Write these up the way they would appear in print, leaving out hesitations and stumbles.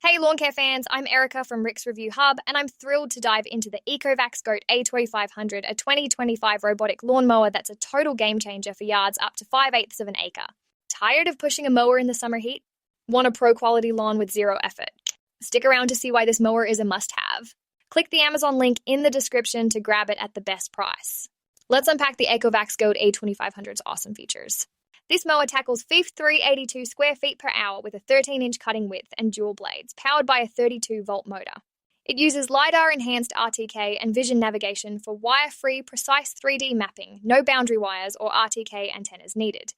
Hey lawn care fans, I'm Erica from Rick's Review Hub, and I'm thrilled to dive into the ECOVACS Goat A2500, a 2025 robotic lawnmower that's a total game changer for yards up to 5/8 of an acre. Tired of pushing a mower in the summer heat? Want a pro-quality lawn with zero effort? Stick around to see why this mower is a must-have. Click the Amazon link in the description to grab it at the best price. Let's unpack the ECOVACS Goat A2500's awesome features. This mower tackles 382 square feet per hour with a 13-inch cutting width and dual blades, powered by a 32-volt motor. It uses LiDAR-enhanced RTK and vision navigation for wire-free, precise 3D mapping, no boundary wires or RTK antennas needed.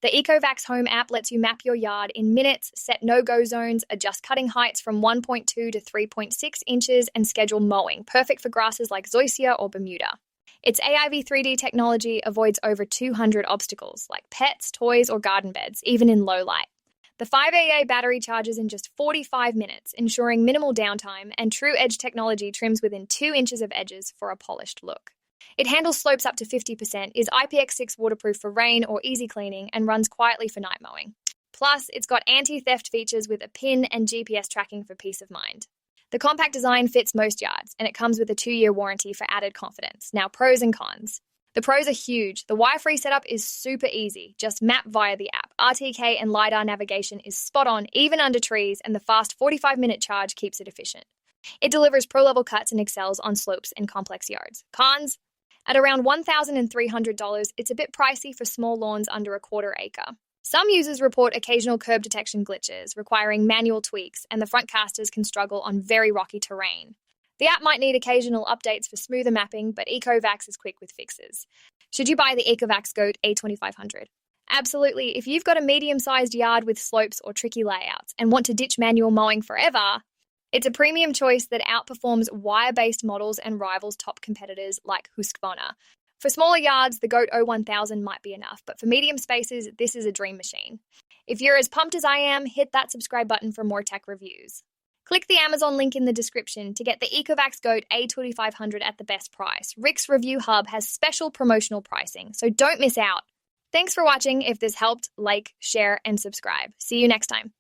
The ECOVACS Home app lets you map your yard in minutes, set no-go zones, adjust cutting heights from 1.2 to 3.6 inches, and schedule mowing, perfect for grasses like zoysia or Bermuda. Its AIVI 3D technology avoids over 200 obstacles, like pets, toys, or garden beds, even in low light. The 5AA battery charges in just 45 minutes, ensuring minimal downtime, and TruEdge technology trims within 2 inches of edges for a polished look. It handles slopes up to 50%, is IPX6 waterproof for rain or easy cleaning, and runs quietly for night mowing. Plus, it's got anti-theft features with a PIN and GPS tracking for peace of mind. The compact design fits most yards, and it comes with a 2-year warranty for added confidence. Now, pros and cons. The pros are huge. The wire-free setup is super easy. Just map via the app. RTK and LiDAR navigation is spot on, even under trees, and the fast 45-minute charge keeps it efficient. It delivers pro-level cuts and excels on slopes in complex yards. Cons? At around $1,300, it's a bit pricey for small lawns under a quarter acre. Some users report occasional curb detection glitches, requiring manual tweaks, and the front casters can struggle on very rocky terrain. The app might need occasional updates for smoother mapping, but ECOVACS is quick with fixes. Should you buy the ECOVACS Goat A2500? Absolutely. If you've got a medium-sized yard with slopes or tricky layouts and want to ditch manual mowing forever, it's a premium choice that outperforms wire-based models and rivals top competitors like Husqvarna. For smaller yards, the Goat O1000 might be enough, but for medium spaces, this is a dream machine. If you're as pumped as I am, hit that subscribe button for more tech reviews. Click the Amazon link in the description to get the ECOVACS Goat A2500 at the best price. Rick's Review Hub has special promotional pricing, so don't miss out. Thanks for watching. If this helped, like, share, and subscribe. See you next time.